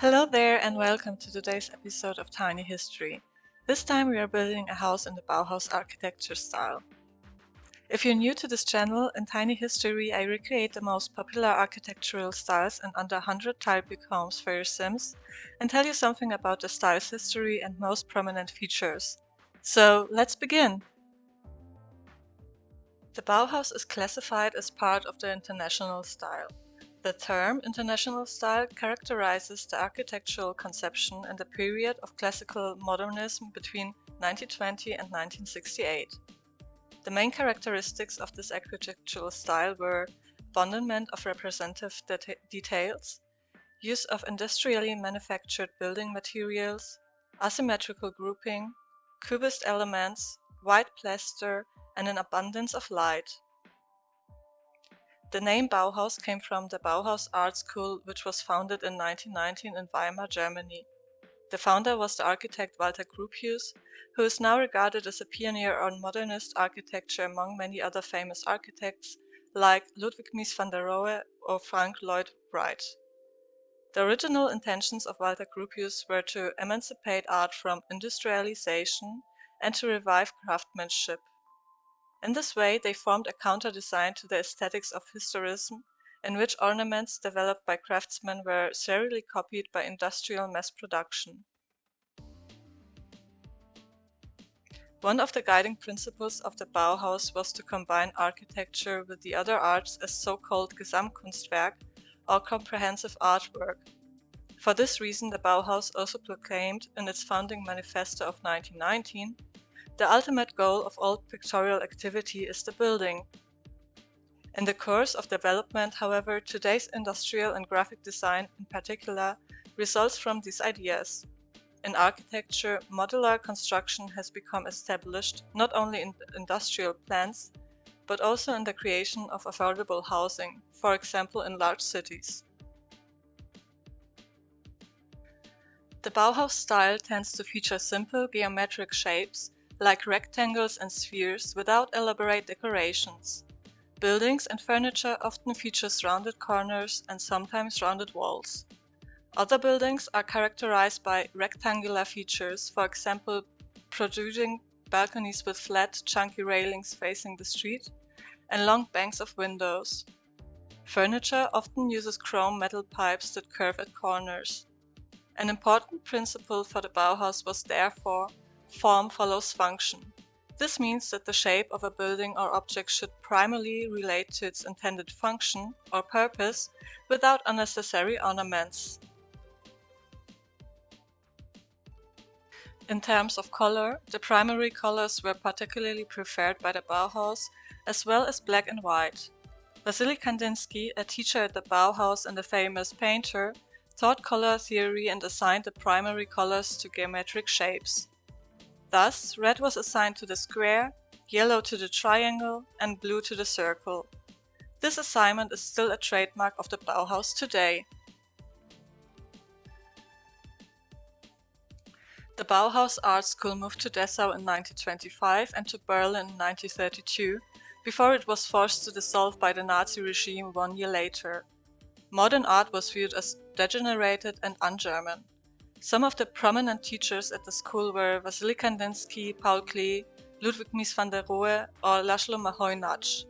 Hello there and welcome to today's episode of Tiny History. This time we are building a house in the Bauhaus architecture style. If you're new to this channel, in Tiny History I recreate the most popular architectural styles in under 100 typical homes for your Sims and tell you something about the style's history and most prominent features. So let's begin! The Bauhaus is classified as part of the International style. The term International style characterizes the architectural conception in the period of classical modernism between 1920 and 1968. The main characteristics of this architectural style were abandonment of representative details, use of industrially manufactured building materials, asymmetrical grouping, cubist elements, white plaster, and an abundance of light. The name Bauhaus came from the Bauhaus art school, which was founded in 1919 in Weimar, Germany. The founder was the architect Walter Gropius, who is now regarded as a pioneer on modernist architecture among many other famous architects like Ludwig Mies van der Rohe or Frank Lloyd Wright. The original intentions of Walter Gropius were to emancipate art from industrialization and to revive craftsmanship. In this way, they formed a counter-design to the aesthetics of historicism, in which ornaments developed by craftsmen were serially copied by industrial mass production. One of the guiding principles of the Bauhaus was to combine architecture with the other arts as so-called Gesamtkunstwerk, or comprehensive artwork. For this reason, the Bauhaus also proclaimed in its founding manifesto of 1919, "The ultimate goal of all pictorial activity is the building." In the course of development, however, today's industrial and graphic design in particular results from these ideas. In architecture, modular construction has become established not only in industrial plants, but also in the creation of affordable housing, for example in large cities. The Bauhaus style tends to feature simple geometric shapes, like rectangles and spheres, without elaborate decorations. Buildings and furniture often feature rounded corners and sometimes rounded walls. Other buildings are characterized by rectangular features, for example protruding balconies with flat, chunky railings facing the street, and long banks of windows. Furniture often uses chrome metal pipes that curve at corners. An important principle for the Bauhaus was therefore form follows function. This means that the shape of a building or object should primarily relate to its intended function or purpose without unnecessary ornaments. In terms of color, the primary colors were particularly preferred by the Bauhaus, as well as black and white. Wassily Kandinsky, a teacher at the Bauhaus and a famous painter, taught color theory and assigned the primary colors to geometric shapes. Thus, red was assigned to the square, yellow to the triangle, and blue to the circle. This assignment is still a trademark of the Bauhaus today. The Bauhaus art school moved to Dessau in 1925 and to Berlin in 1932, before it was forced to dissolve by the Nazi regime 1 year later. Modern art was viewed as degenerated and un-German. Some of the prominent teachers at the school were Wassily Kandinsky, Paul Klee, Ludwig Mies van der Rohe, or Laszlo Mahoj-Nagy.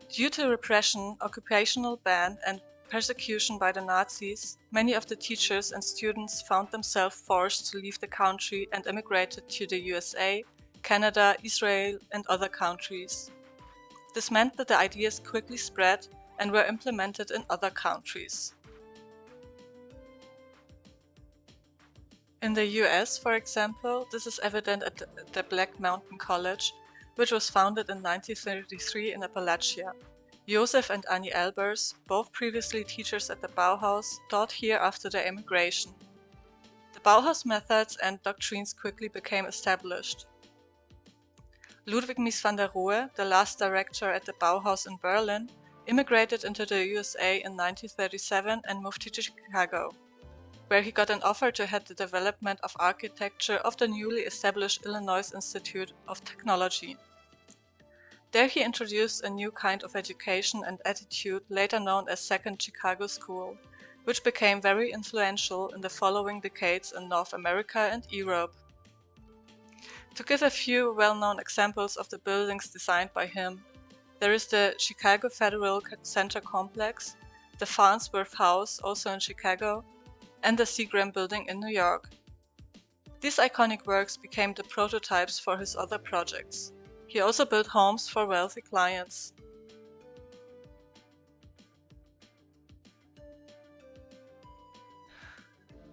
Due to repression, occupational ban, and persecution by the Nazis, many of the teachers and students found themselves forced to leave the country and emigrated to the USA, Canada, Israel, and other countries. This meant that the ideas quickly spread and were implemented in other countries. In the US, for example, this is evident at the Black Mountain College, which was founded in 1933 in Appalachia. Josef and Annie Albers, both previously teachers at the Bauhaus, taught here after their emigration. The Bauhaus methods and doctrines quickly became established. Ludwig Mies van der Rohe, the last director at the Bauhaus in Berlin, immigrated into the USA in 1937 and moved to Chicago, where he got an offer to head the development of architecture of the newly established Illinois Institute of Technology. There he introduced a new kind of education and attitude later known as Second Chicago School, which became very influential in the following decades in North America and Europe. To give a few well-known examples of the buildings designed by him, there is the Chicago Federal Center Complex, the Farnsworth House, also in Chicago, and the Seagram Building in New York. These iconic works became the prototypes for his other projects. He also built homes for wealthy clients.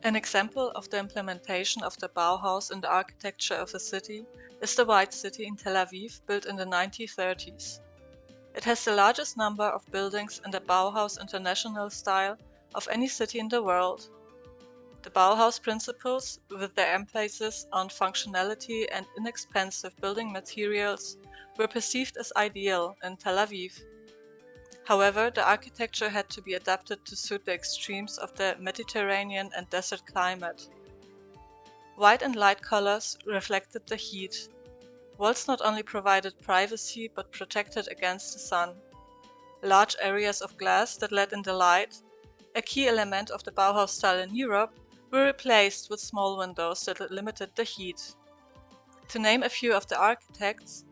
An example of the implementation of the Bauhaus in the architecture of the city is the White City in Tel Aviv, built in the 1930s. It has the largest number of buildings in the Bauhaus International style of any city in the world. The Bauhaus principles, with their emphasis on functionality and inexpensive building materials, were perceived as ideal in Tel Aviv. However, the architecture had to be adapted to suit the extremes of the Mediterranean and desert climate. White and light colors reflected the heat. Walls not only provided privacy but protected against the sun. Large areas of glass that let in the light, a key element of the Bauhaus style in Europe, were replaced with small windows that limited the heat. To name a few of the architects: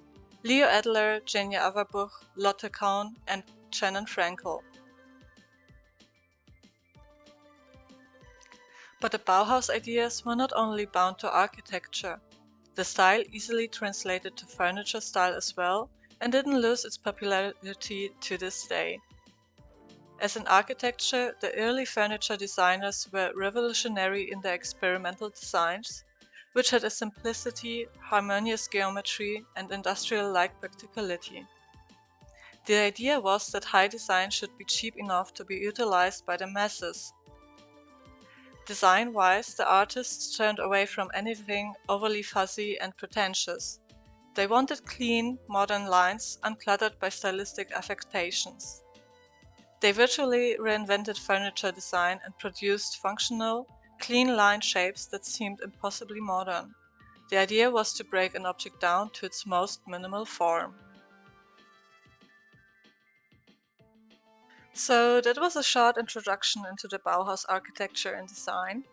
Leo Adler, Jenya Averbuch, Lotte Kahn, and Shannon Frankel. But the Bauhaus ideas were not only bound to architecture. The style easily translated to furniture style as well, and didn't lose its popularity to this day. As in architecture, the early furniture designers were revolutionary in their experimental designs, which had a simplicity, harmonious geometry, and industrial-like practicality. The idea was that high design should be cheap enough to be utilized by the masses. Design-wise, the artists turned away from anything overly fuzzy and pretentious. They wanted clean, modern lines, uncluttered by stylistic affectations. They virtually reinvented furniture design and produced functional, clean line shapes that seemed impossibly modern. The idea was to break an object down to its most minimal form. So that was a short introduction into the Bauhaus architecture and design.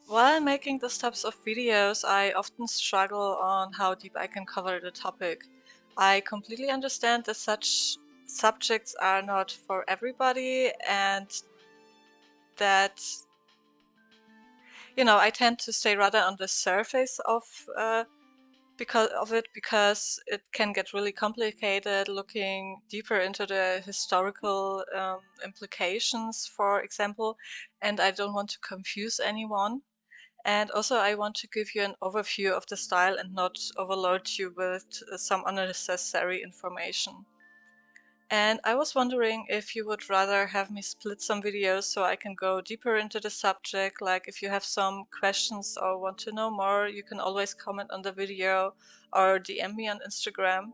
While making these types of videos, I often struggle on how deep I can cover the topic. I completely understand that such subjects are not for everybody, and that, I tend to stay rather on the surface of because it can get really complicated looking deeper into the historical implications, for example, and I don't want to confuse anyone. And also I want to give you an overview of the style and not overload you with some unnecessary information. And I was wondering if you would rather have me split some videos so I can go deeper into the subject. Like, if you have some questions or want to know more, you can always comment on the video or DM me on Instagram.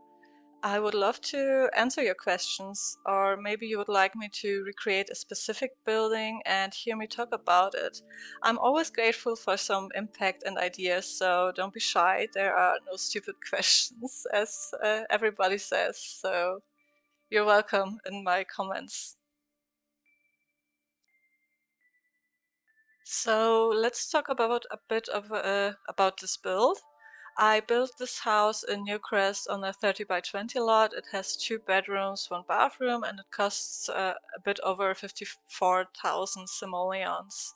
I would love to answer your questions, or maybe you would like me to recreate a specific building and hear me talk about it. I'm always grateful for some impact and ideas, so don't be shy. There are no stupid questions, as everybody says. So you're welcome in my comments. So let's talk about a bit of about this build. I built this house in Newcrest on a 30 by 20 lot. It has 2 bedrooms, 1 bathroom, and it costs a bit over 54,000 simoleons.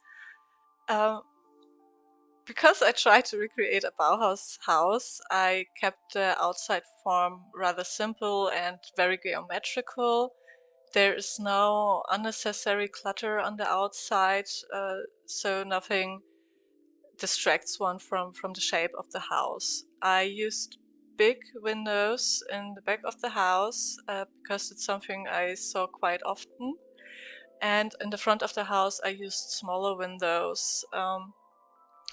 Because I tried to recreate a Bauhaus house, I kept the outside form rather simple and very geometrical. There is no unnecessary clutter on the outside, so nothing distracts one from the shape of the house. I used big windows in the back of the house because it's something I saw quite often. And in the front of the house I used smaller windows,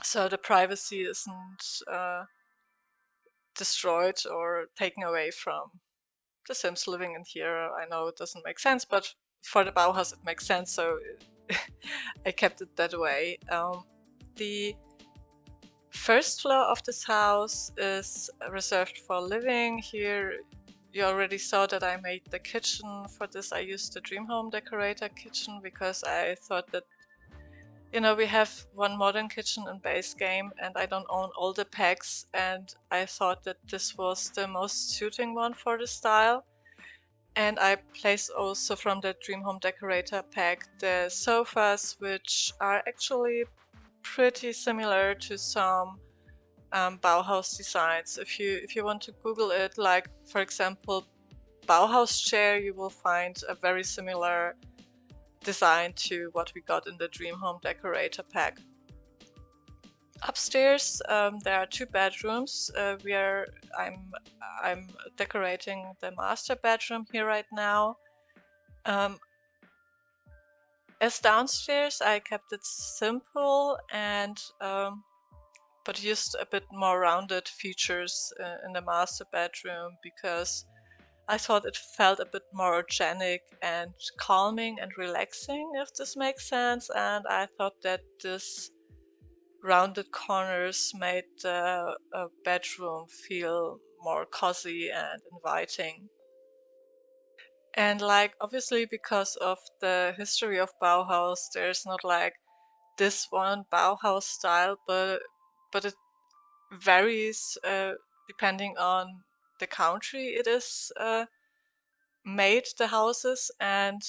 so the privacy isn't destroyed or taken away from the Sims living in here. I know it doesn't make sense, but for the Bauhaus it makes sense, so I kept it that way. The first floor of this house is reserved for living. Here you already saw that I made the kitchen. For this I used the Dream Home Decorator kitchen because I thought that, you know, we have one modern kitchen in base game and I don't own all the packs, and I thought that this was the most suiting one for the style. And I placed also from the Dream Home Decorator pack the sofas, which are actually pretty similar to some Bauhaus designs. If you want to Google it, like for example Bauhaus chair, you will find a very similar design to what we got in the Dream Home Decorator pack. Upstairs, there are two bedrooms. I'm decorating the master bedroom here right now. As downstairs, I kept it simple and but used a bit more rounded features in the master bedroom because I thought it felt a bit more organic and calming and relaxing, if this makes sense. And I thought that this rounded corners made the bedroom feel more cozy and inviting. And like obviously because of the history of Bauhaus, there's not like this one Bauhaus style, but it varies depending on the country it is made, the houses. And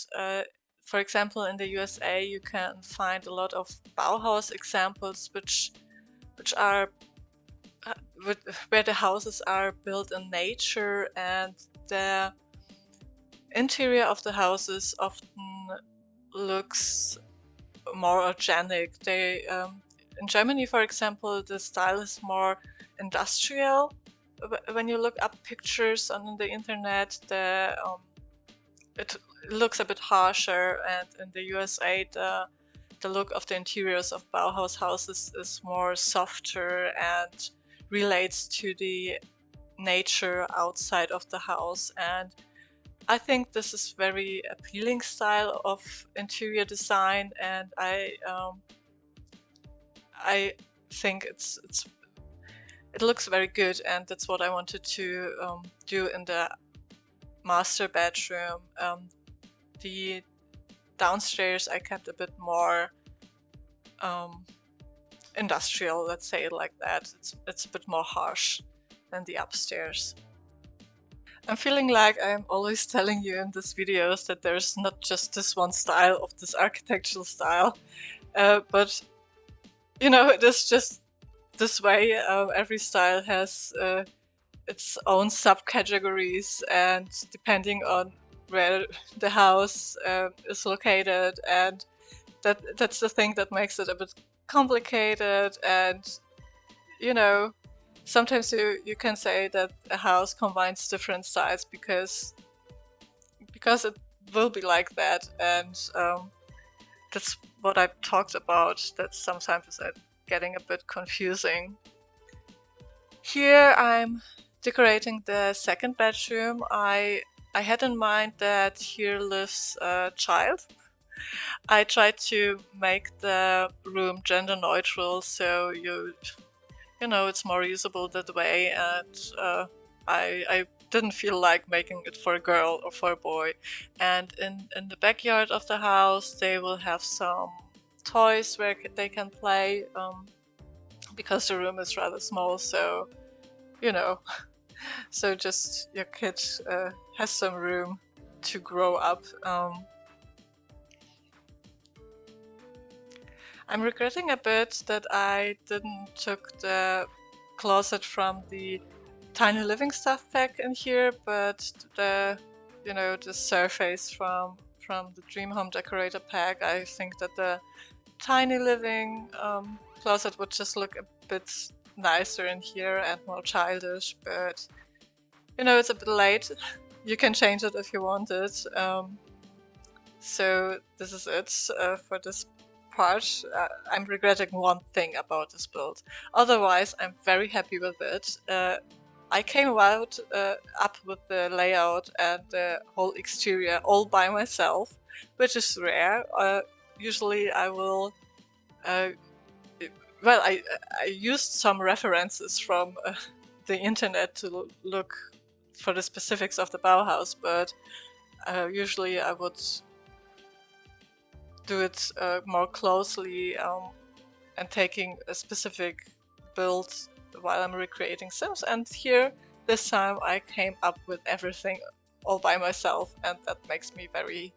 for example in the USA you can find a lot of Bauhaus examples which are where the houses are built in nature and the interior of the houses often looks more organic. They in Germany, for example, the style is more industrial. When you look up pictures on the internet, it looks a bit harsher, and in the USA, the look of the interiors of Bauhaus houses is more softer and relates to the nature outside of the house. And I think this is very appealing style of interior design, and I think it looks very good, and that's what I wanted to do in the master bedroom. The downstairs I kept a bit more industrial, let's say it like that. It's a bit more harsh than the upstairs. I'm feeling like I'm always telling you in these videos that there's not just this one style of this architectural style, but you know, it is just this way. Every style has its own subcategories, and depending on where the house is located, and that's the thing that makes it a bit complicated. And you know, sometimes you can say that a house combines different styles because it will be like that. And that's what I talked about, that sometimes it's getting a bit confusing. Here I'm decorating the second bedroom. I had in mind that here lives a child. I tried to make the room gender neutral, so you know, it's more usable that way. And I didn't feel like making it for a girl or for a boy. And in the backyard of the house they will have some toys where they can play, because the room is rather small, so you know, so just your kid has some room to grow up. I'm regretting a bit that I didn't took the closet from the Tiny Living Stuff pack in here, but the, you know, the surface from the Dream Home Decorator pack, I think that the Tiny Living closet would just look a bit nicer in here and more childish, but you know, it's a bit late. You can change it if you want it. So this is it for this part. I'm regretting one thing about this build. Otherwise, I'm very happy with it. I came out up with the layout and the whole exterior all by myself, which is rare. Usually I will well, I used some references from the internet to look for the specifics of the Bauhaus, but usually I would do it more closely and taking a specific build while I'm recreating Sims. And here, this time, I came up with everything all by myself, and that makes me very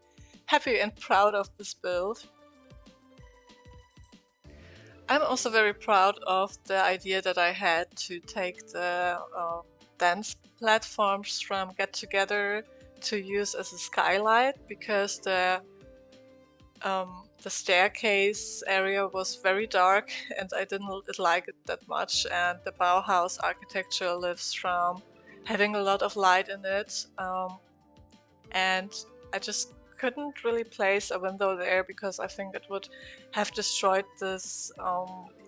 happy and proud of this build. I'm also very proud of the idea that I had to take the dance platforms from Get Together to use as a skylight, because the staircase area was very dark and I didn't like it that much, and the Bauhaus architecture lives from having a lot of light in it, and I just couldn't really place a window there because I think it would have destroyed this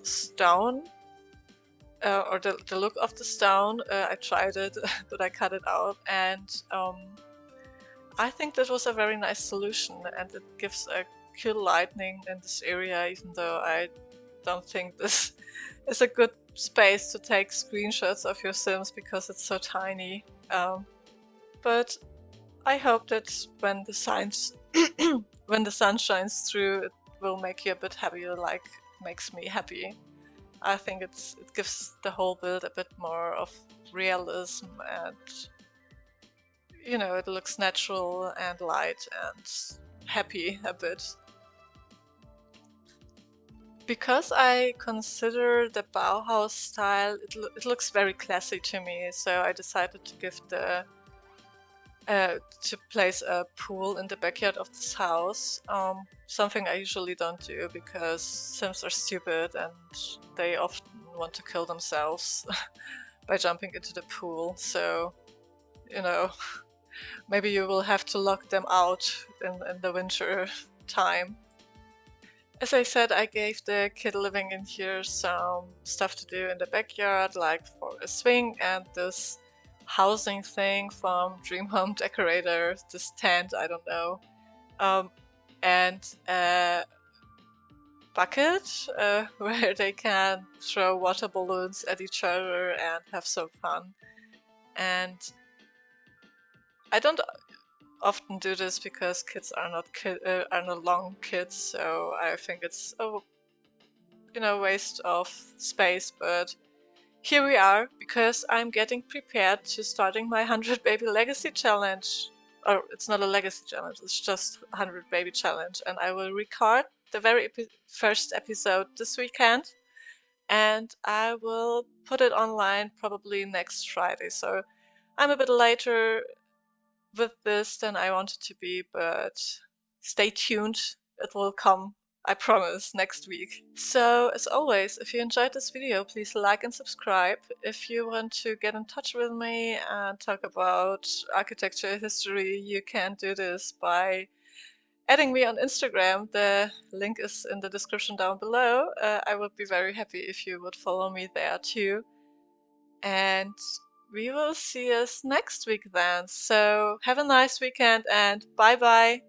stone, or the look of the stone. I tried it, but I cut it out, and I think that was a very nice solution, and it gives a cool lighting in this area, even though I don't think this is a good space to take screenshots of your Sims because it's so tiny. But I hope that when the when the sun shines through, it will make you a bit happier, like makes me happy. I think it gives the whole build a bit more of realism, and you know, it looks natural and light and happy a bit. Because I consider the Bauhaus style, it looks very classy to me, so I decided to give the to place a pool in the backyard of this house. Something I usually don't do because Sims are stupid and they often want to kill themselves by jumping into the pool. So, you know, maybe you will have to lock them out in the winter time. As I said, I gave the kid living in here some stuff to do in the backyard, like for a swing and this housing thing from Dream Home Decorator, this tent, I don't know, and a bucket where they can throw water balloons at each other and have some fun. And I don't often do this because kids are not long kids, so I think it's a waste of space, but here we are, because I'm getting prepared to starting my 100 Baby Legacy Challenge. Or it's not a legacy challenge, it's just 100 Baby Challenge, and I will record the very first episode this weekend, and I will put it online probably next Friday. So I'm a bit later with this than I wanted to be, but stay tuned. It will come, I promise, next week. So, as always, if you enjoyed this video, please like and subscribe. If you want to get in touch with me and talk about architecture history, you can do this by adding me on Instagram. The link is in the description down below. I would be very happy if you would follow me there too. And we will see us next week then. So have a nice weekend and bye bye.